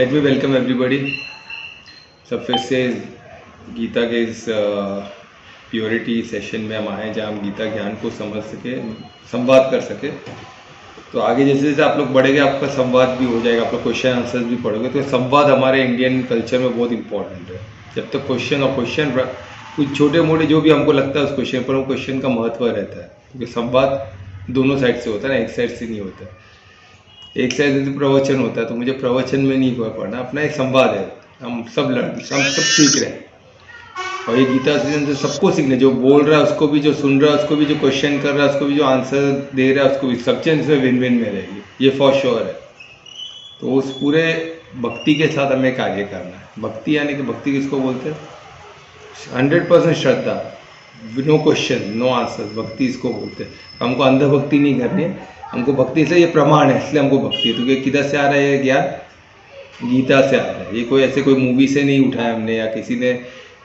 Let me welcome everybody. सब फिर से गीता के इस प्योरिटी सेशन में हम आए जहाँ हम गीता ज्ञान को समझ सके, संवाद कर सके। तो आगे जैसे जैसे आप लोग बढ़ेंगे आपका संवाद भी हो जाएगा, आप लोग क्वेश्चन आंसर्स भी पढ़ोगे। तो संवाद हमारे इंडियन कल्चर में बहुत इंपॉर्टेंट है। जब तक क्वेश्चन कुछ छोटे मोटे जो भी हमको लगता है उस क्वेश्चन पर, वो क्वेश्चन का महत्व रहता है, क्योंकि संवाद दोनों साइड से होता है ना, एक साइड से नहीं होता है। एक साइड से प्रवचन होता है, तो मुझे प्रवचन में नहीं पढ़ना, अपना एक संवाद है। हम सब सीख रहे हैं, और ये गीता से सबको सीखने, जो बोल रहा है उसको भी, जो सुन रहा है उसको भी, जो क्वेश्चन कर रहा है उसको भी, जो आंसर दे रहा है उसको भी, सब चीज़ इसमें विन विन में रहेगी, ये फॉर श्योर है। तो उस पूरे भक्ति के साथ हमें कार्य करना है। भक्ति यानी कि भक्ति किसको बोलते हैं? 100% श्रद्धा, नो क्वेश्चन नो आंसर, भक्ति इसको बोलते हैं। हमको अंधभक्ति नहीं करनी है, हमको भक्ति से ये प्रमाण है, इसलिए हमको भक्ति है। क्योंकि किधर से आ रहा है ये ज्ञान? गीता से आ रहा है। ये कोई ऐसे कोई मूवी से नहीं उठाया हमने, या किसी ने,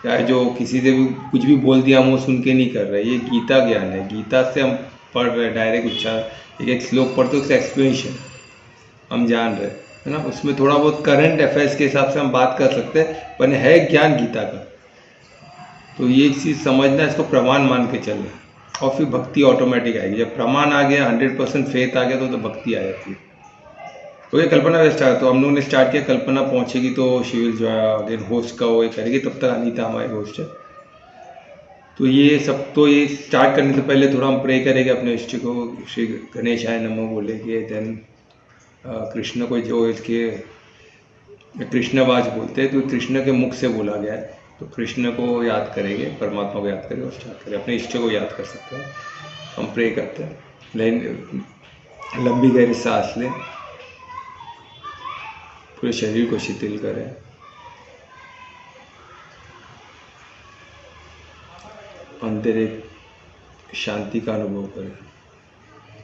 या जो किसी से भी कुछ भी बोल दिया हम वो सुन के नहीं कर रहे। ये गीता ज्ञान है, गीता से हम पढ़ रहे हैं डायरेक्ट उच्चार, एक श्लोक पढ़ते उसका एक्सप्लेनेशन हम जान रहे है ना। उसमें थोड़ा बहुत करंट अफेयर्स के हिसाब से हम बात कर सकते हैं, पर है ज्ञान गीता का। तो ये चीज़ समझना, इसको प्रमाण मान के चलना, और फिर भक्ति ऑटोमेटिक आएगी। जब प्रमाण आ गया, 100% फेथ आ गया, तो भक्ति आ जाती है। तो ये कल्पना स्टार्ट, तो हम लोगों ने स्टार्ट किया, कल्पना पहुंचेगी तो शी विल जो अगेन होस्ट का वो करेगी, तब तक अनीता हमारी होस्ट है। तो ये सब, तो ये स्टार्ट करने से पहले थोड़ा हम प्रे करेंगे अपने इष्ट को, श्री गणेशाय नमः बोलेंगे। देन कृष्ण को, जो इसके कृष्णवाच बोलते हैं, तो कृष्ण के मुख से बोला गया है, तो कृष्ण को याद करेंगे, परमात्मा को याद करेंगे और स्टार्ट करें। अपने इष्ट को याद कर सकते हैं, हम प्रे करते हैं। लेकिन लंबी गहरी सांस लें, पूरे शरीर को शिथिल करें, अंदर एक शांति का अनुभव करें।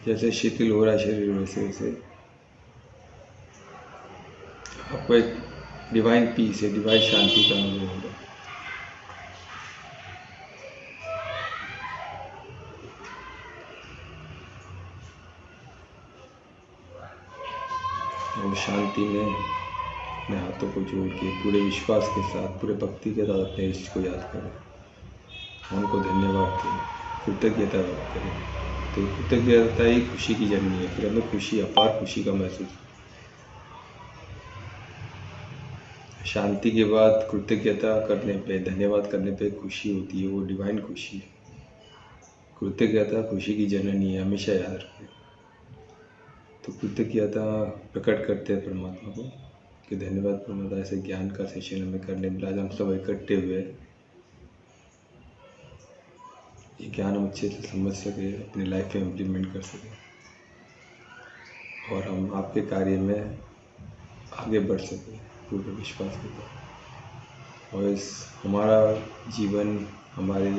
जैसे शिथिल हो रहा है शरीर, वैसे वैसे आपको एक डिवाइन पीस है, डिवाइन शांति का अनुभव होगा। और शांति में अपने हाथों को जोड़ के पूरे विश्वास के साथ, पूरे भक्ति के साथ अपने इष्ट को याद करें, उनको धन्यवाद करें, कृतज्ञता व्यक्त करें। तो कृतज्ञता ही खुशी की जननी है। फिर हमें खुशी, अपार खुशी का महसूस। शांति के बाद कृतज्ञता करने पे, धन्यवाद करने पे खुशी होती है, वो डिवाइन खुशी है। कृतज्ञता खुशी की जननी है, हमेशा याद रखें। तो कृतज्ञता प्रकट करते हैं परमात्मा को कि धन्यवाद परमात्मा, ऐसे ज्ञान का सेशन हमें करने मिला। आज हम सब इकट्ठे हुए, ये ज्ञान हम अच्छे से समझ सके, अपनी लाइफ में इम्प्लीमेंट कर सके, और हम आपके कार्य में आगे बढ़ सके पूरे विश्वास के साथ। और इस हमारा जीवन, हमारे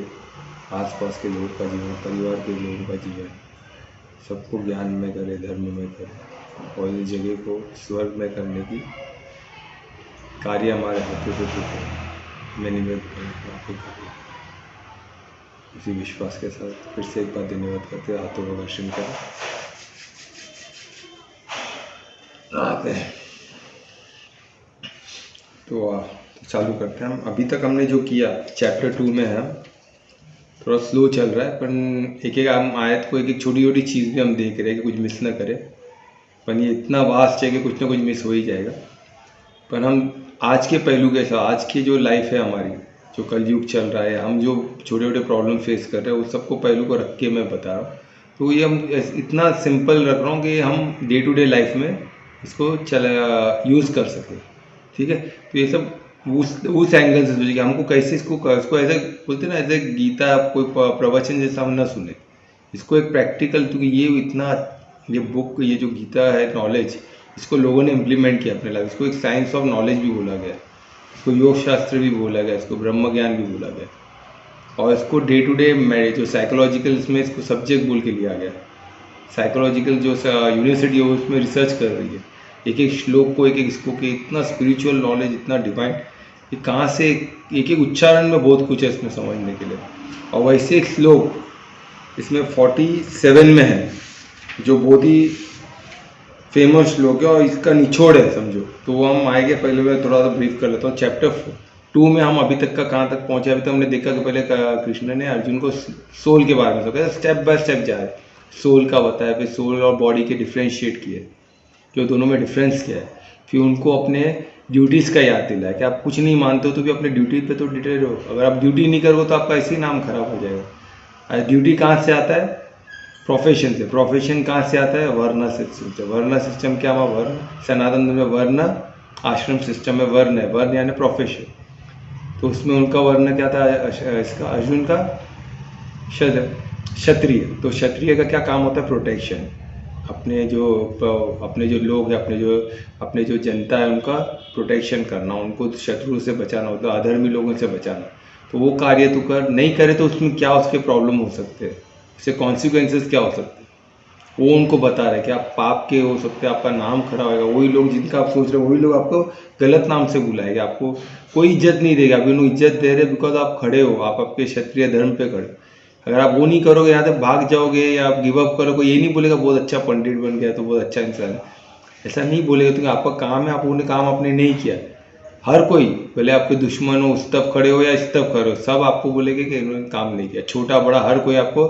आसपास के लोगों का जीवन, परिवार के लोगों का जीवन, सबको ज्ञान में करे, धर्म में करे, और इस जगह को स्वर्ग में करने की कार्य हमारे हाथों से होते। मैं निवेदन करूँ आपके कार्य, इसी विश्वास के साथ फिर से एक बार धन्यवाद करते हैं। हाथों का दर्शन करें, आते हैं। तो चालू करते हैं हम। अभी तक हमने जो किया, चैप्टर 2 में है, थोड़ा स्लो चल रहा है, पर एक एक हम आयत को, एक एक छोटी छोटी चीज़ भी हम देख रहे हैं कि कुछ मिस ना करें। पर ये इतना वास्ट है कि कुछ ना कुछ मिस हो ही जाएगा। पर हम आज के पहलू के साथ, आज की जो लाइफ है हमारी, जो कलयुग चल रहा है, हम जो छोटे छोटे प्रॉब्लम फेस कर रहे हैं, उस सबको पहलू को रख के मैं बता रहा हूँ। तो ये हम इतना सिंपल रख रहा हूँ कि हम डे टू डे लाइफ में इसको यूज़ कर सकें, ठीक है। तो ये सब उस एंगल से सोचिए, हमको कैसे इसको ऐसे बोलते हैं ना, ऐसे गीता कोई प्रवचन जैसा हम ना सुने, इसको एक प्रैक्टिकल, क्योंकि ये इतना, ये बुक, ये जो गीता है नॉलेज, इसको लोगों ने इम्प्लीमेंट किया अपने लाइफ। इसको एक साइंस ऑफ नॉलेज भी बोला गया, इसको योग शास्त्र भी बोला गया, इसको ब्रह्म ज्ञान भी बोला गया, और इसको डे टू डे जो साइकोलॉजिकल, इसमें इसको सब्जेक्ट बोल के लिया गया। साइकोलॉजिकल जो यूनिवर्सिटी है उसमें रिसर्च कर रही है, एक एक श्लोक को, एक एक इसको, कि इतना स्पिरिचुअल नॉलेज, इतना डिवाइन, ये कहाँ से, एक एक उच्चारण में बहुत कुछ है इसमें समझने के लिए। और वैसे एक श्लोक इसमें 47 में है, जो बहुत ही फेमस श्लोक है, और इसका निचोड़ है समझो। तो वो हम आएंगे, पहले मैं थोड़ा सा ब्रीफ कर लेता हूँ। चैप्टर 2 में हम अभी तक का कहाँ तक पहुँचे? अभी तक हमने देखा कि पहले कृष्ण ने अर्जुन को सोल के बारे में बताया, स्टेप बाय स्टेप जा रहे, सोल का बताया, फिर सोल और बॉडी के डिफ्रेंशिएट किए, जो दोनों में डिफरेंस क्या है, फिर उनको अपने ड्यूटीज़ का याद दिलाया कि आप कुछ नहीं मानते हो तो भी अपने ड्यूटी पे तो डिटे रहो, अगर आप ड्यूटी नहीं करोगे तो आपका ऐसे ही नाम खराब हो जाएगा। ड्यूटी कहाँ से आता है? प्रोफेशन से। प्रोफेशन कहाँ से आता है? वर्ण सिस्टम से। वर्ण सिस्टम क्या हुआ? वर्ण। सनातन में वर्ण, आश्रम सिस्टम में वर्ण है, वर्ण यानी प्रोफेशन। तो उसमें उनका वर्ण क्या था? इसका अर्जुन का क्षत्रिय। तो क्षत्रिय का क्या काम होता है? प्रोटेक्शन। अपने जो लोग हैं, अपने जो जनता है उनका प्रोटेक्शन करना, उनको शत्रु से बचाना होता है, अधर्मी लोगों से बचाना। तो वो कार्य तू कर, नहीं करे तो उसमें क्या उसके प्रॉब्लम हो सकते हैं, उससे कॉन्सिक्वेंसेस क्या हो सकते हैं, वो उनको बता रहे हैं कि आप पाप के हो सकते हैं, आपका नाम खराब होगा। वही लोग जिनका आप सोच रहे हो वही लोग आपको गलत नाम से बुलाएंगे, आपको कोई इज्जत नहीं देगा। अभी उन्हें इज्जत दे रहे बिकॉज आप खड़े हो, आप आपके क्षत्रिय धर्म पे खड़े। अगर आप वो नहीं करोगे, यहाँ से भाग जाओगे या आप गिव अप करोगे, ये नहीं बोलेगा बहुत अच्छा पंडित बन गया तो बहुत अच्छा इंसान है, ऐसा नहीं बोलेगा। तो आपका काम है, आपने काम आपने नहीं किया। हर कोई, भले आपके दुश्मन हो, उस तरफ खड़े हो या इस तरफ खड़े हो, सब आपको बोलेंगे कि इन्होंने काम नहीं किया। छोटा बड़ा हर कोई आपको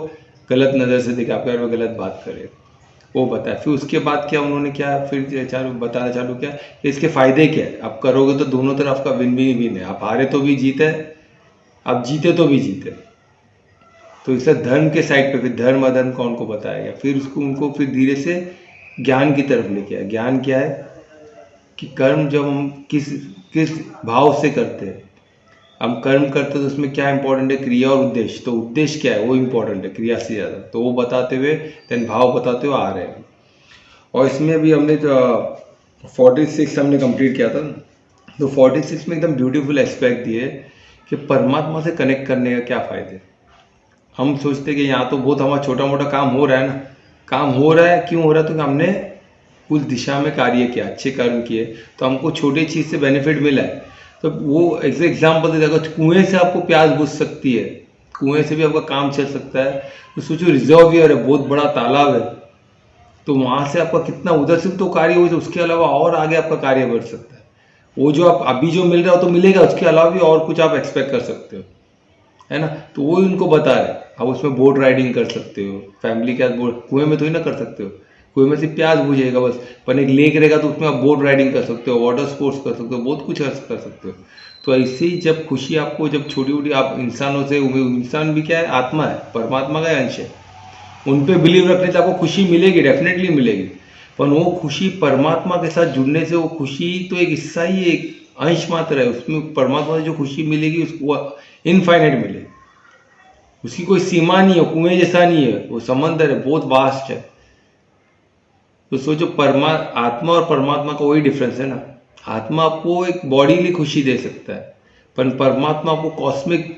गलत नज़र से देखे, आपके बारे में गलत बात करे, वो बताया। फिर उसके बाद क्या उन्होंने क्या फिर बताना चालू किया कि इसके फ़ायदे क्या है। आप करोगे तो दोनों तरफ का विन विन है, आप हारे तो भी जीते, आप जीते तो भी जीते। तो इससे धर्म के साइड पे फिर धर्म अधर्म का उनको बताया गया। फिर उनको फिर धीरे से ज्ञान की तरफ लेके आया। ज्ञान क्या है कि कर्म जब हम किस भाव से करते हैं, हम कर्म करते हैं तो उसमें क्या इंपॉर्टेंट है? क्रिया और उद्देश्य। तो उद्देश्य क्या है? वो इंपॉर्टेंट है क्रिया से ज़्यादा। तो वो बताते हुए देन भाव बताते हुए आ रहे हैं। और इसमें भी हमने 46 हमने कंप्लीट किया था। तो 46 में एकदम ब्यूटीफुल एस्पेक्ट दिए कि परमात्मा से कनेक्ट करने का क्या फ़ायदे। हम सोचते कि यहाँ तो बहुत हमारा छोटा मोटा काम हो रहा है ना, काम हो रहा है, क्यों हो रहा है? तो हमने उस दिशा में कार्य किया, अच्छे कर्म किए, तो हमको छोटी चीज़ से बेनिफिट मिला है। तो वो एग्जाम्पल दे देगा, कुएँ से आपको प्यास बुझ सकती है, कुएँ से भी आपका काम चल सकता है। तो सोचो रिजर्वियर है, बहुत बड़ा तालाब है, तो वहाँ से आपका कितना उधर से तो कार्य हो, उसके अलावा और आगे आपका कार्य बढ़ सकता है। वो जो आप अभी जो मिल रहा हो तो मिलेगा, उसके अलावा भी और कुछ आप एक्सपेक्ट कर सकते हो, है ना। तो वो उनको बता रहे, आप उसमें बोट राइडिंग कर सकते हो, फैमिली के साथ बोट, कुएं में थोड़ी ना कर सकते हो, कुएं में सिर्फ प्यास बुझेगा बस, पर एक लेक रहेगा तो उसमें आप बोट राइडिंग कर सकते हो, वाटर स्पोर्ट्स कर सकते हो, बहुत कुछ कर सकते हो। तो ऐसे ही जब खुशी आपको, जब छोटी छोटी आप इंसानों से, इंसान भी क्या है? आत्मा है, परमात्मा का अंश है, उन पर बिलीव रखने से आपको खुशी मिलेगी, डेफिनेटली मिलेगी। पर वो खुशी परमात्मा के साथ जुड़ने से, वो खुशी तो एक हिस्सा ही, एक अंश मात्र है, उसमें परमात्मा से जो खुशी मिलेगी उसको इनफाइनाइट मिलेगी, उसकी कोई सीमा नहीं है, कुएं जैसा नहीं है, वो समंदर है, बहुत वास्ट है। तो सोचो आत्मा और परमात्मा का वही डिफरेंस है ना। आत्मा आपको एक बॉडीली खुशी दे सकता है, पर परमात्मा आपको कॉस्मिक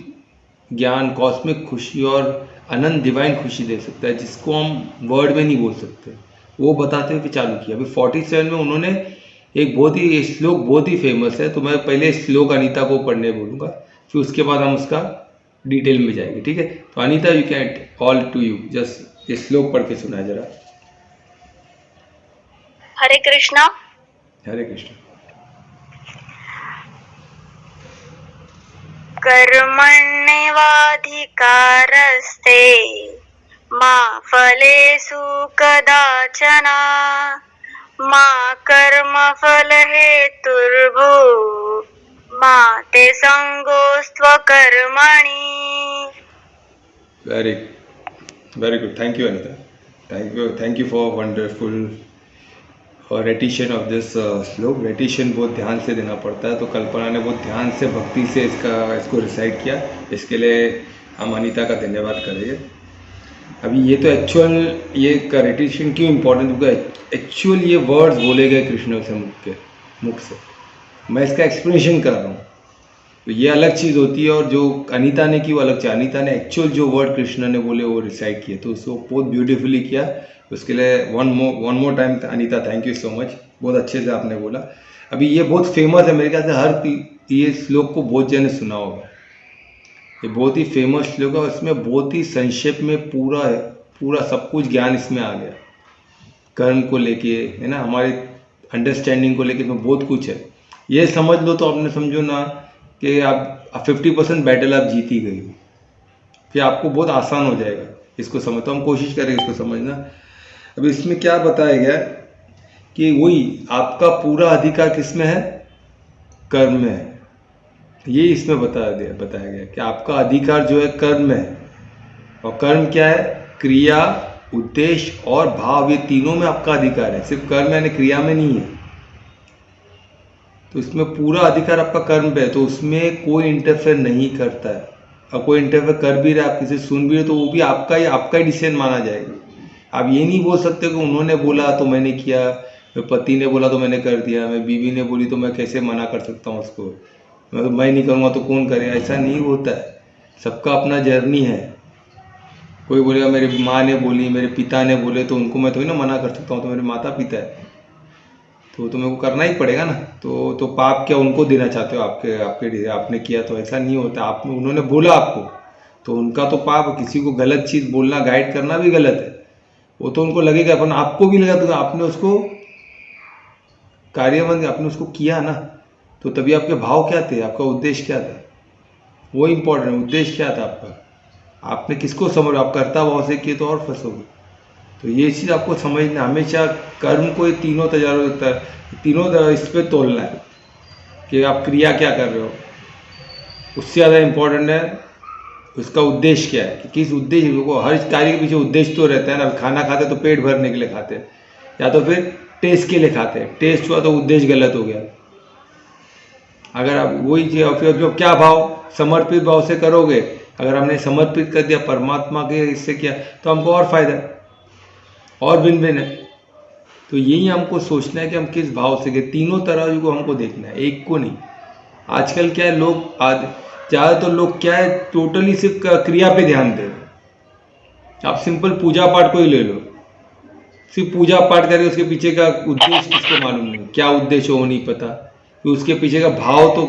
ज्ञान, कॉस्मिक खुशी और अनंत डिवाइन खुशी दे सकता है, जिसको हम वर्ड में नहीं बोल सकते। वो बताते हुए चालू किया। अभी 47 में उन्होंने एक बहुत ही श्लोक, बहुत ही फेमस है, तो मैं पहले श्लोक अनीता को पढ़ने बोलूँगा, फिर उसके बाद हम उसका डिटेल में जाएंगे, ठीक है। तो Anita, you can all to you, just ये श्लोक पढ़ के सुना जरा। हरे कृष्णा। हरे कृष्ण। कर्मण्येवाधिकारस्ते मा फलेषु कदाचन मा कर्मफलहेतुर्भू मा ते संगोस्त्वकर्मणि। Very good, thank you Anita, thank you for wonderful और रेटिशन ऑफ दिस श्लोक। रेटिशन बहुत ध्यान से देना पड़ता है, तो कल्पना ने बहुत ध्यान से भक्ति से इसको रिसाइट किया, इसके लिए हम अनीता का धन्यवाद करेंगे। अभी ये तो एक्चुअल, ये का रेटिशन क्यों इम्पोर्टेंट, क्योंकि एक्चुअल ये वर्ड्स बोले गए कृष्ण से मुख से, मैं इसका एक्सप्लेनेशन कर रहा हूँ। तो ये अलग चीज़ होती है, और जो अनीता ने की वो अलग चीज़। अनीता ने एक्चुअल जो वर्ड कृष्ण ने बोले वो रिसाइट किए, तो उसको बहुत ब्यूटीफुली किया। उसके लिए one more time Anita, thank you so much, बहुत अच्छे से आपने बोला। अभी ये बहुत फेमस है, मेरे ख्याल से हर ये श्लोक को बहुत जन ने सुना होगा। ये बहुत ही फेमस श्लोक है, इसमें बहुत ही संक्षेप में पूरा सब कुछ ज्ञान इसमें आ गया, कर्म को लेके, है ना। हमारे अंडरस्टैंडिंग को लेकर इसमें बहुत कुछ है। ये समझ लो तो आपने समझो ना कि आप 50% बैटल आप जीत ही गई हो, फिर आपको बहुत आसान हो जाएगा इसको समझ। तो हम कोशिश करेंगे इसको समझना। अब इसमें क्या बताया गया कि वही आपका पूरा अधिकार किस में है, कर्म में है। ये इसमें बताया गया कि आपका अधिकार जो है कर्म में है। और कर्म क्या है, क्रिया, उद्देश्य और भाव, ये तीनों में आपका अधिकार है, सिर्फ कर्म यानी क्रिया में नहीं है। तो इसमें पूरा अधिकार आपका कर्म पे है, तो उसमें कोई इंटरफेयर नहीं करता है। और कोई इंटरफेयर कर भी रहा है, आप किसी सुन भी रहे तो वो भी आपका ही डिसीजन माना जाएगा। आप ये नहीं बोल सकते कि उन्होंने बोला तो मैंने किया, पति ने बोला तो मैंने कर दिया, मैं बीवी ने बोली तो मैं कैसे मना कर सकता हूँ उसको, मैं नहीं करूँगा तो कौन करेगा। ऐसा नहीं होता है, सबका अपना जर्नी है। कोई बोलेगा मेरी माँ ने बोली, मेरे पिता ने बोले तो उनको मैं थोड़ी ना मना कर सकता हूँ, तो मेरे माता पिता है तो मेरे को करना ही पड़ेगा ना। तो पाप क्या उनको देना चाहते हो, आपने किया तो ऐसा नहीं होता। आपने उन्होंने बोला आपको तो उनका तो पाप। किसी को गलत चीज़ बोलना, गाइड करना भी गलत है, वो तो उनको लगेगा, अपन आपको भी लगा तो आपने उसको कार्यबंद, आपने उसको किया ना, तो तभी आपके भाव क्या थे, आपका उद्देश्य क्या था, वो इम्पोर्टेंट। उद्देश्य क्या था आपका, आपने किसको समझ, आप कर्ता भाव से किए तो और फंसोगे। तो ये चीज़ आपको समझना, हमेशा कर्म को ये तीनों तीनों इस पर तोलना है कि आप क्रिया क्या कर रहे हो। उससे ज़्यादा इम्पोर्टेंट है उसका उद्देश्य क्या है, कि किस उद्देश्य को। हर कार्य के पीछे उद्देश्य तो रहता है ना। खाना खाते तो पेट भरने के लिए खाते हैं, या तो फिर टेस्ट के लिए खाते हैं। टेस्ट हुआ तो उद्देश्य गलत हो गया। अगर आप वही चीज़ फिर जो क्या भाव, समर्पित भाव से करोगे, अगर हमने समर्पित कर दिया परमात्मा के इससे किया तो हमको और फायदा है, और भिन्न भिन्न है। तो यही हमको सोचना है कि हम किस भाव से गए। तीनों तरह को हमको देखना है, एक को नहीं। आजकल क्या है, लोग ज़्यादातर लोग क्या है, टोटली सिर्फ क्रिया पे ध्यान दे रहे हैं। आप सिंपल पूजा पाठ को ही ले लो, सिर्फ पूजा पाठ करके उसके पीछे का उद्देश्य किसको मालूम नहीं, क्या उद्देश्य हो नहीं पता, तो उसके पीछे का भाव तो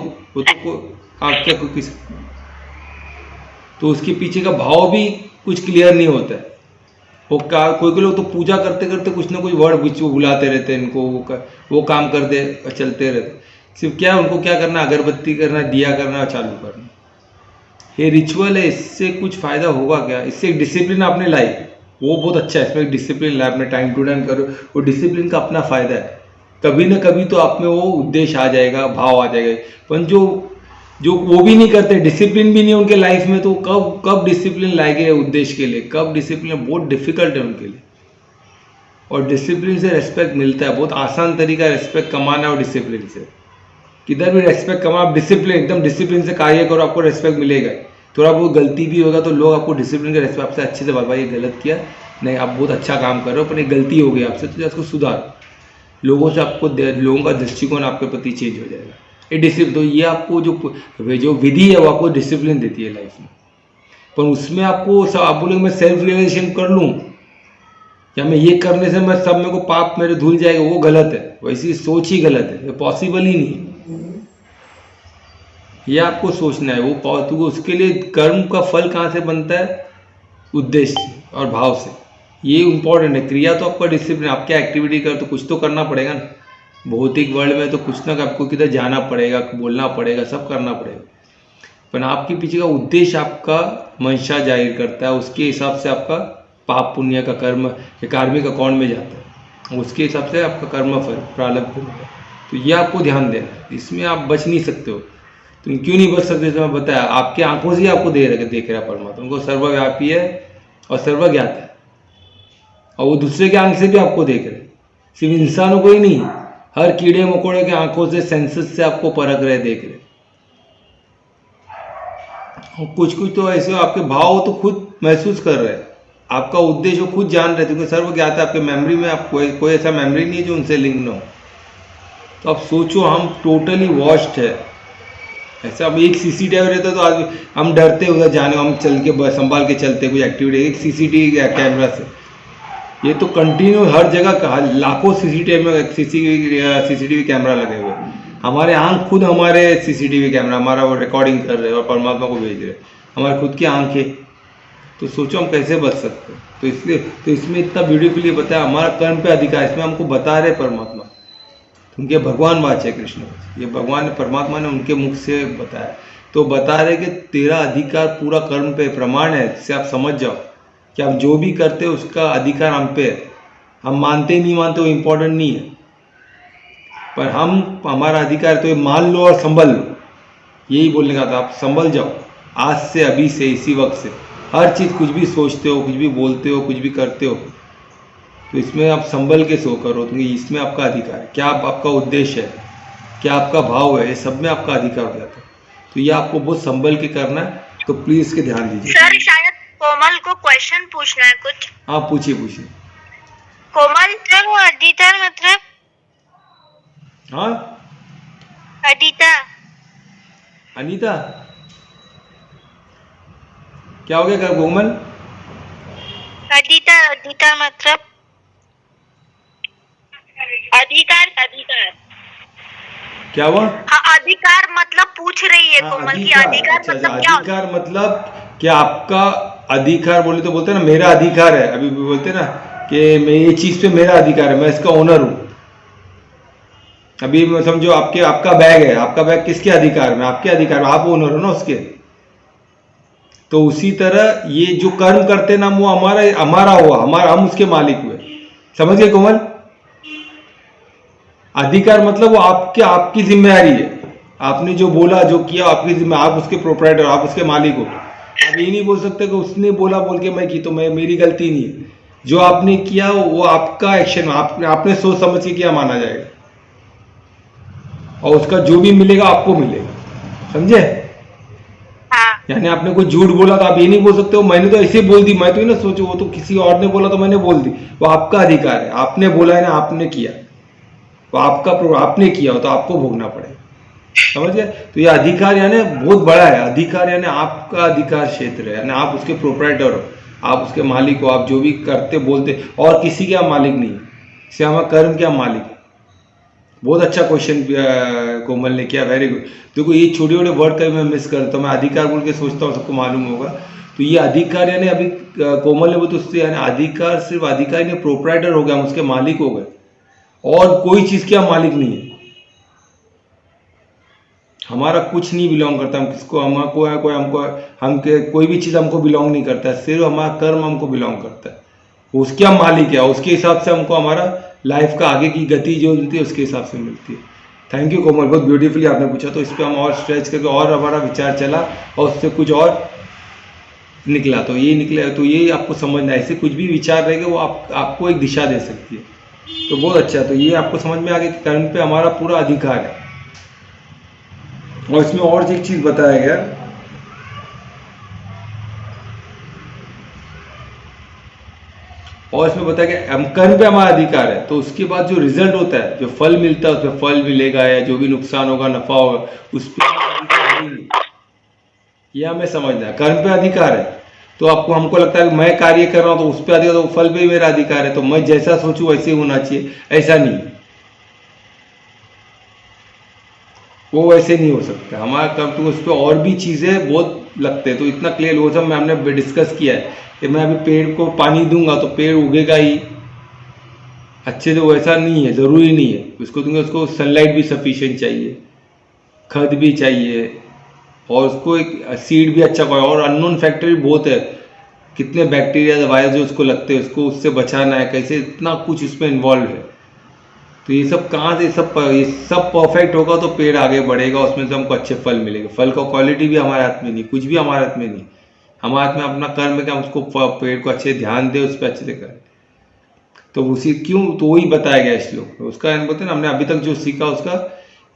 तो उसके पीछे का भाव भी कुछ क्लियर नहीं होता है। कोई लोग तो पूजा करते करते कुछ ना कुछ वर्ड बुलाते रहते हैं, इनको वो काम करते चलते रहते। सिर्फ क्या उनको क्या करना, अगरबत्ती करना, दिया करना, चालू करना। ये रिचुअल है, इससे कुछ फायदा होगा क्या? इससे एक डिसिप्लिन आपने लाई, वो बहुत अच्छा है। इसमें एक डिसिप्लिन लाए, अपने टाइम टू टाइम करो, वो डिसिप्लिन का अपना फायदा है। कभी ना कभी तो आप में वो उद्देश्य आ जाएगा, भाव आ जाएगा। पर जो वो भी नहीं करते, डिसिप्लिन भी नहीं उनके लाइफ में, तो कब डिसिप्लिन लाएंगे उद्देश्य के लिए? कब डिसिप्लिन? बहुत डिफिकल्ट है उनके लिए। और डिसिप्लिन से रेस्पेक्ट मिलता है, बहुत आसान तरीका है रेस्पेक्ट कमाना। और डिसिप्लिन से किधर भी रेस्पेक्ट कमा, आप डिसिप्लिन, एकदम डिसिप्लिन से कार्य करो, आपको रेस्पेक्ट मिलेगा। थोड़ा बहुत गलती भी होगा तो लोग आपको डिसिप्लिन के रेस्पेक्ट, आपसे अच्छे से, बाबा ये गलत किया, नहीं आप बहुत अच्छा काम कर रहे हो, पर एक गलती हो गई आपसे, तो इसको सुधार। लोगों से आपको, लोगों का दृष्टिकोण आपके प्रति चेंज हो जाएगा। ये डिसिप्लिन, तो ये आपको जो विधि है वो आपको डिसिप्लिन देती है लाइफ में। पर उसमें आपको आप बोलेंगे मैं सेल्फ रियलाइजेशन कर लूँ, या मैं ये करने से मैं सब, मेरे को पाप मेरे धुल जाएगा, वो गलत है। वैसी सोच ही गलत है, ये पॉसिबल ही नहीं। ये आपको सोचना है, वो उसके लिए कर्म का फल कहाँ से बनता है? उद्देश्य और भाव से। ये इम्पोर्टेंट है। क्रिया तो आपका डिसिप्लिन, आप क्या एक्टिविटी कर तो कुछ तो करना पड़ेगा ना। भौतिक वर्ल्ड में तो कुछ ना आपको किधर जाना पड़ेगा, बोलना पड़ेगा, सब करना पड़ेगा। पर आपके पीछे का उद्देश्य आपका मंशा जाहिर करता है, उसके हिसाब से आपका पाप पुण्य का कर्म कार्मिक अकाउंट में जाता है, उसके हिसाब से आपका कर्म फल प्रारब्ध मिलेगा। तो ये आपको ध्यान देना है, इसमें आप बच नहीं सकते हो। तुम क्यों नहीं बच सकते? जैसे मैं बताया, आपके आंखों से ही आपको देख रहा परमात्मा, उनको सर्वव्यापी है और सर्वज्ञात है, और वो दूसरे के आंख से भी आपको देख रहे, सिर्फ इंसानों को ही नहीं, हर कीड़े मकोड़े के आंखों से, सेंसेस से आपको परख रहे, देख रहे। और कुछ तो ऐसे आपके भाव तो खुद महसूस कर रहे हैं, आपका उद्देश्य खुद जान रहे थे, क्योंकि सर्वज्ञात है। आपके मेमोरी में आप कोई ऐसा मेमोरी नहीं है जो उनसे लिंक ना हो। तो आप सोचो, हम टोटली वॉच्ड है। ऐसा अब एक सीसीटीवी रहता तो आदमी, हम डरते उधर जाने, हम चल के संभाल के चलते कोई एक्टिविटी, एक सीसीटीवी कैमरा से। ये तो कंटिन्यू हर जगह लाखों सीसीटीवी कैमरा लगे हुए। हमारे आंख खुद हमारे सीसीटीवी कैमरा, हमारा वो रिकॉर्डिंग कर रहे हैं और परमात्मा को भेज रहे हैं, हमारे खुद की आंखें। तो सोचो हम कैसे बच सकते हैं। तो इसलिए इसमें इतना ब्यूटीफुली बताया, हमारा कर्म पे अधिकार, इसमें हमको बता रहे परमात्मा तो उनके भगवान वाच है कृष्ण, ये भगवान परमात्मा ने उनके मुख से बताया। तो बता रहे कि तेरा अधिकार पूरा कर्म पे प्रमाण है, इससे आप समझ जाओ कि आप जो भी करते हो उसका अधिकार हम पे है। हम मानते नहीं मानते वो इम्पोर्टेंट नहीं है, पर हमारा अधिकार तो ये मान लो और संभल लो, यही बोलने का था। आप संभल जाओ आज से, अभी से, इसी वक्त से। हर चीज़ कुछ भी सोचते हो, कुछ भी बोलते हो, कुछ भी करते हो, तो इसमें आप संभल के सो करो, क्योंकि इसमें आपका अधिकार है। क्या आपका उद्देश्य है, क्या आपका भाव है, ये सब में आपका अधिकार हो जाता है। तो ये आपको बहुत संभल के करना है, तो प्लीज इसके ध्यान दीजिए। सर शायद कोमल को क्वेश्चन पूछना है कुछ। हाँ पूछिए पूछिए। कोमल सर वो अदिता मतलब? हाँ अदिता। अनीता क्या हो गया क्या कोमल? अदिता अदिता मतलब अधिकार अधिकार। क्या हुआ? हाँ अधिकार मतलब पूछ रही है हाँ, कोमल की अधिकार। अधिकार अच्छा, मतलब क्या? अधिकार मतलब कि आपका अधिकार, बोले तो बोलते हैं ना मेरा अधिकार है, अभी भी बोलते हैं ना कि मैं ये चीज पे मेरा अधिकार है, मैं इसका ओनर हूँ। अभी समझो आपका बैग है, आपका बैग किसके अधिकार में? आपके अधिकार में, आप ओनर हो ना उसके। तो उसी तरह ये जो कर्म करते ना वो हमारा हुआ, हम उसके मालिक हुए। समझ गए कोमल? अधिकार मतलब वो आपकी जिम्मेदारी है, आपने जो बोला जो किया आपकी जिम्मेदारी, आप उसके प्रोप्राइटर, आप उसके मालिक हो। आप ये नहीं बोल सकते कि उसने बोला बोल के मैं की, तो मेरी गलती नहीं है। जो आपने किया वो आपका एक्शन, आपने सोच समझ के किया, माना जाएगा, और उसका जो भी मिलेगा आपको मिलेगा। समझे? यानी आपने कोई झूठ बोला तो आप ये नहीं बोल सकते हो मैंने तो ऐसे बोल दी, मैं तो ही ना सोचो, वो तो किसी और ने बोला तो मैंने बोल दी। वो आपका अधिकार है, आपने बोला है ना, आपने किया, वो आपने किया हो तो आपको भोगना पड़ेगा। समझ गए? तो ये अधिकार यानी बहुत बड़ा है। अधिकार यानी आपका अधिकार क्षेत्र है, यानी आप उसके प्रोप्राइटर हो, आप उसके मालिक हो। आप जो भी करते बोलते, और किसी के आप मालिक नहीं, श्यामा कर्म के आप मालिक। बहुत अच्छा क्वेश्चन कोमल ने किया, वेरी गुड। देखो ये छोटे छोटे वर्ड का मैं मिस करता हूँ, मैं अधिकार बोल के सोचता हूँ सबको मालूम होगा। तो ये अधिकार यानी अभी कोमल ने बोला, उससे यानी अधिकार सिर्फ अधिकार नहीं, प्रोप्राइटर हो गया, हम उसके मालिक हो गए, और कोई चीज के हम मालिक नहीं है। हमारा कुछ नहीं बिलोंग करता, हम किसको, कोई भी चीज हमको बिलोंग नहीं करता है, सिर्फ हमारा कर्म हमको बिलोंग करता है। उसके हम मालिक है, उसके हिसाब से हमको हमारा लाइफ का आगे की गति जो मिलती है उसके हिसाब से मिलती है। थैंक यू कोमल, बहुत ब्यूटीफुली आपने पूछा, तो इस पर हम और स्ट्रेच करके और हमारा विचार चला और उससे कुछ और निकला। तो ये निकले, तो ये आपको समझना है, ऐसे कुछ भी विचार रहेगा वो आपको एक दिशा दे सकती है। तो बहुत अच्छा, तो ये आपको समझ में आ गया कि कर्म पे हमारा पूरा अधिकार है। और इसमें और एक चीज बताया गया, और इसमें बताया गया कर्म पे हमारा अधिकार है, तो उसके बाद जो रिजल्ट होता है, जो फल मिलता है, उसमें फल मिलेगा या जो भी नुकसान होगा, नफा होगा, उस पर अधिकार नहीं। ये हमें समझना है। कर्म पे अधिकार है तो हमको लगता है कि मैं कार्य कर रहा हूं तो उस पर अधिकार, तो फल पे मेरा अधिकार है, तो मैं जैसा सोचूं वैसे होना चाहिए, ऐसा नहीं, वो वैसे नहीं हो सकता। हमारा कर्म तो उस पर और भी चीजें बहुत लगते हैं, तो इतना क्लियर वो सब हमने डिस्कस किया है कि मैं अभी पेड़ को पानी दूंगा तो पेड़ उगेगा ही अच्छे से, वैसा नहीं है, जरूरी नहीं है। उसको दूंगा, उसको सनलाइट भी सफिशिएंट चाहिए, खाद भी चाहिए, और उसको एक सीड भी अच्छा पाए, और अननोन फैक्टर भी बहुत है, कितने बैक्टीरिया वायरस जो उसको लगते हैं, उसको उससे बचाना है कैसे, इतना कुछ उसमें इन्वॉल्व है। तो ये सब कहाँ से, ये सब परफेक्ट होगा तो पेड़ आगे बढ़ेगा, उसमें से हमको अच्छे फल मिलेंगे। फल का क्वालिटी भी हमारे हाथ में नहीं, कुछ भी हमारे हाथ में नहीं, हमारे हाथ में अपना कर्म है कि हम उसको पेड़ को अच्छे ध्यान दें, उस पर अच्छे से करें। तो उसी क्यों, तो वही बताया गया श्लोक उसका, बोलते ना हमने अभी तक जो सीखा उसका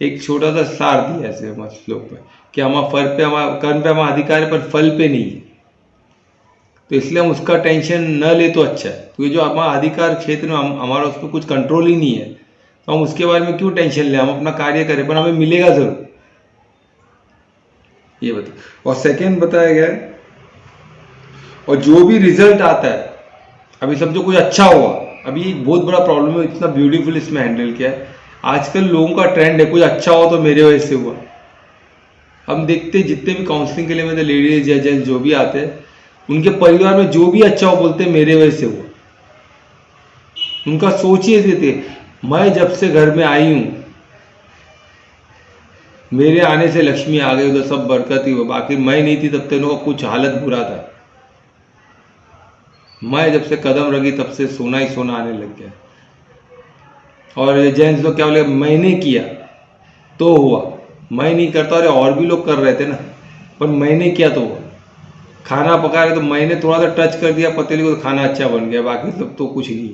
एक छोटा सा सार दिया ऐसे हमारे श्लोक पे, कि हमारा फल पे, हमारा कर्म पे हमारा अधिकार है, पर फल पे नहीं है। तो इसलिए हम उसका टेंशन न ले तो अच्छा है, क्योंकि जो हमारा अधिकार क्षेत्र में हमारा उस पर कुछ कंट्रोल ही नहीं है, तो हम उसके बारे में क्यों टेंशन लें, हम अपना कार्य करें, पर हमें मिलेगा जरूर, ये बता। और सेकेंड बताया गया है, और जो भी रिजल्ट आता है, अभी समझो कुछ अच्छा हुआ, अभी एक बहुत बड़ा प्रॉब्लम है, इतना ब्यूटीफुल इसमें हैंडल किया है। आजकल लोगों का ट्रेंड है कुछ अच्छा हो तो मेरे वजह से हुआ। हम देखते जितने भी काउंसलिंग के लिए मतलब लेडीज या जेंट्स जो भी आते हैं, उनके परिवार में जो भी अच्छा हो बोलते हैं मेरे वजह से हुआ। उनका सोच ही देते, मैं जब से घर में आई हूँ मेरे आने से लक्ष्मी आ गई, तो सब बरकत ही हो। बाकी मैं नहीं थी तब तेनों का कुछ हालत बुरा था। मैं जब से कदम रखी तब से सोना ही सोना आने लग गया। और जेंट्स लोग क्या बोले, मैंने किया तो हुआ, मैं नहीं करता, अरे और भी लोग कर रहे थे ना, पर मैंने किया तो हुआ। खाना पका रहे तो मैंने थोड़ा सा टच कर दिया पतीले को तो खाना अच्छा बन गया, बाकी सब तो कुछ नहीं।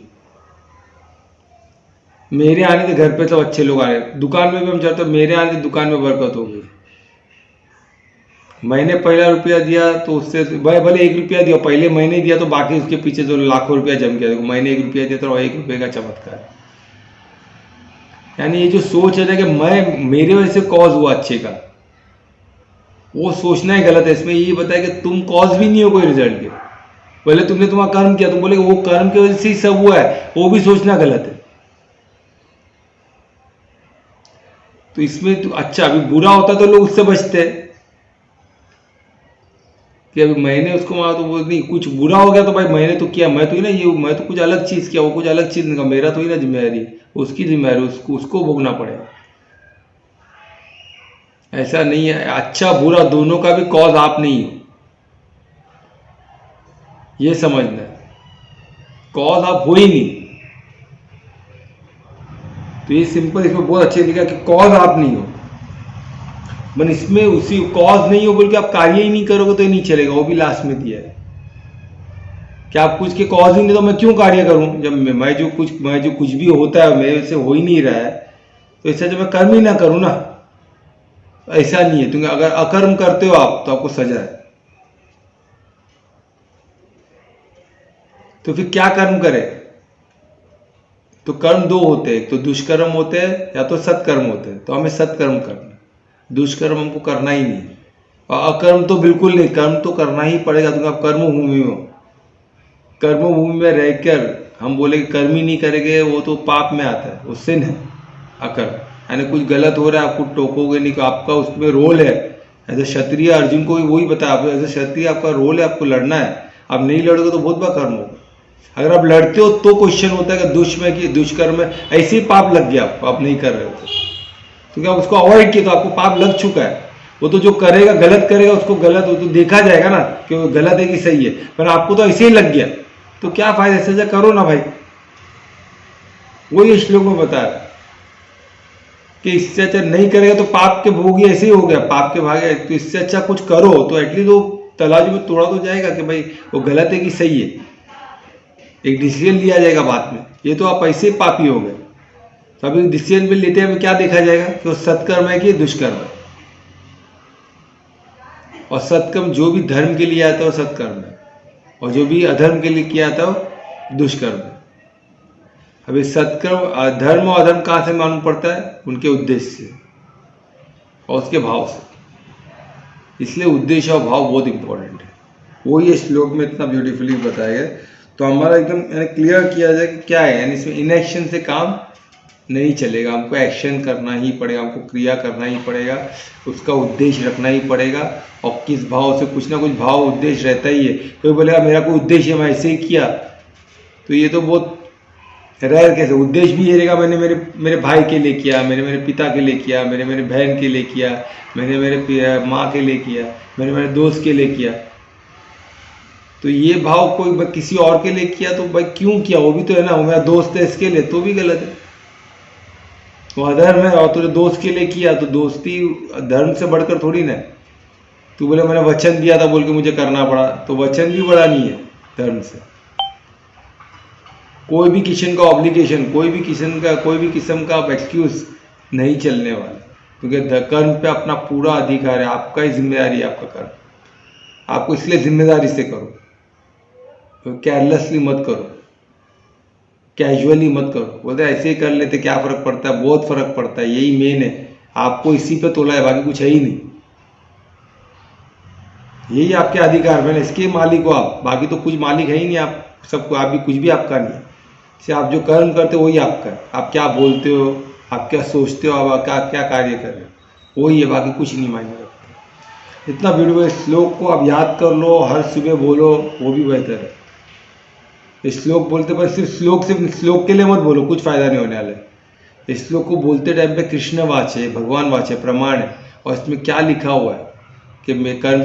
मेरे आने से घर पे सब अच्छे लोग आ रहे, दुकान में भी हम चाहते मेरे आने से दुकान में बरकत हो गई। मैंने पहला रुपया दिया तो उससे भाई भले 1 रुपया दिया, पहले मैंने दिया तो बाकी उसके पीछे जो लाखों रुपया जम गया। देखो मैंने 1 रुपया दिया तो 1 रुपये का चमत्कार। यानी ये जो सोच है ना कि मैं मेरे वजह से कॉज हुआ अच्छे का, वो सोचना ही गलत है। इसमें ये बताया कि तुम कॉज भी नहीं हो कोई रिजल्ट के, पहले तुमने तुम्हारा कर्म किया, तुम बोले वो कर्म की वजह से ही सब हुआ है, वो भी सोचना गलत है। तो इसमें तो अच्छा, अभी बुरा होता तो लोग उससे बचते हैं कि अभी मैंने उसको मारा तो वो नहीं, कुछ बुरा हो गया तो भाई मैंने तो किया, मैं तो ही ना, ये मैं तो कुछ अलग चीज़ किया, वो कुछ अलग चीज़ नहीं, मेरा तो ही ना जिम्मेदारी, उसकी जिम्मेदारी, उसको भोगना पड़ेगा। ऐसा नहीं है, अच्छा बुरा दोनों का भी कॉज आप नहीं हो, ये समझना है। कॉज आप हो ही नहीं, तो ये सिंपल इसमें बहुत अच्छे लिखा कि कॉज आप नहीं हो। मन इसमें उसी कॉज नहीं हो बोल के आप कार्य ही नहीं करोगे तो ये नहीं चलेगा, वो भी लास्ट में दिया है कि आप कुछ के कॉज ही नहीं तो मैं क्यों कार्य करूं, जब मैं जो कुछ भी होता है मेरे से हो ही नहीं रहा है, तो इससे जब मैं कर्म ही ना करूं ना। ऐसा नहीं है, क्योंकि अगर अकर्म करते हो आप तो आपको सजा है। तो फिर क्या कर्म करें, तो कर्म दो होते हैं, एक तो दुष्कर्म होते हैं या तो सत्कर्म होते हैं। तो हमें सत्कर्म करना, दुष्कर्म हमको करना ही नहीं, और अकर्म तो बिल्कुल नहीं, कर्म तो करना ही पड़ेगा, क्योंकि आप कर्म भूमि में हो। कर्म भूमि में रहकर हम बोले कि कर्म ही नहीं करेंगे, वो तो पाप में आता है, उससे नहीं अकर्म। यानी कुछ गलत हो रहा है, आपको टोकोगे नहीं, तो आपका उसमें रोल है। एज ए क्षत्रिय अर्जुन को भी वही बताया, आप एज ए क्षत्रिय आपका रोल है, आपको लड़ना है। आप नहीं लड़ोगे तो बहुत बड़ा कर्म होगा। अगर आप लड़ते हो तो क्वेश्चन होता है कि दुष्कर्म में ऐसे ही पाप लग गया आपको, आप नहीं कर रहे हो क्योंकि आप उसको अवॉइड किए तो आपको पाप लग चुका है। वो तो जो करेगा गलत करेगा उसको गलत, वो तो देखा जाएगा ना कि वो गलत है कि सही है, पर आपको तो ऐसे ही लग गया, तो क्या फायदा, ऐसा करो ना भाई। वो ये श्लोक में बताया कि इससे अच्छा नहीं करेगा तो पाप के भोगी ऐसे ही हो गया, पाप के भागे, तो इससे अच्छा कुछ करो तो एटलीस्ट वो तराजू में तोड़ा तो जाएगा कि भाई वो गलत है कि सही है, एक डिसीजन लिया जाएगा बाद में। ये तो आप ऐसे ही पापी हो गए। तो अभी डिसीजन भी लेते हैं क्या देखा जाएगा कि वो सत्कर्म है कि दुष्कर्म है। और सत्कर्म जो भी धर्म के लिए आता है वो सत्कर्म है, और जो भी अधर्म के लिए किया था वो दुष्कर्म है। अभी सत्कर्म धर्म और अधर्म कहाँ से मालूम पड़ता है, उनके उद्देश्य से और उसके भाव से। इसलिए उद्देश्य और भाव बहुत इंपॉर्टेंट है, वो ये श्लोक में इतना ब्यूटीफुली बताया गया। तो हमारा एकदम क्लियर किया जाए कि क्या है, यानी इसमें इनएक्शन से काम नहीं चलेगा, हमको एक्शन करना ही पड़ेगा, हमको क्रिया करना ही पड़ेगा, उसका उद्देश्य रखना ही पड़ेगा। और किस भाव से, कुछ ना कुछ भाव उद्देश्य रहता ही है। कोई बोलेगा मेरा कोई उद्देश्य है मैं ऐसे ही किया, तो ये तो बहुत रेयर कैसे। उद्देश्य भी ये रहेगा मैंने मेरे भाई के लिए किया, मेरे पिता के लिए किया, मेरे बहन के लिए किया, मेरे माँ के लिए किया, मेरे दोस्त के लिए किया। तो ये भाव कोई किसी और के लिए किया तो भाई क्यों किया, वो भी तो है ना, वो मेरा दोस्त है इसके लिए, तो भी गलत है, वो अधर्म है। और तुझे दोस्त के लिए किया तो दोस्ती धर्म से बढ़कर थोड़ी ना। तू बोले मैंने वचन दिया था बोल के मुझे करना पड़ा, तो वचन भी बड़ा नहीं है धर्म से। कोई भी किस्म का ऑब्लिगेशन, कोई भी किस्म का एक्सक्यूज नहीं चलने वाला, क्योंकि कर्म पे अपना पूरा अधिकार है, आपका ही जिम्मेदारी है आपका कर्म। आपको इसलिए जिम्मेदारी से करो, तो केयरलेसली मत करो, कैजुअली मत करो। बोलते ऐसे ही कर लेते क्या फर्क पड़ता है, बहुत फर्क पड़ता है, यही मेन है। आपको इसी पे तोला है, बाकी कुछ है ही नहीं। यही आपके अधिकार में, इसके मालिक हो आप, बाकी तो कुछ मालिक है ही नहीं आप सबको, आप भी कुछ भी आपका नहीं है। इससे आप जो कर्म करते हो वही आपका है, आप क्या बोलते हो, आप क्या सोचते हो, आप क्या कार्य कर रहे हो, वही है, बाकी कुछ नहीं मायने रखता। इतना ब्यूटीफुल श्लोक को आप याद कर लो, हर सुबह बोलो, वो भी बेहतर है। श्लोक बोलते पर सिर्फ श्लोक के लिए मत बोलो, कुछ फायदा नहीं होने वाला है। इस श्लोक को बोलते टाइम पे कृष्ण वाच है, भगवान वाच है, प्रमाण है। और इसमें क्या लिखा हुआ है कि मैं कर्म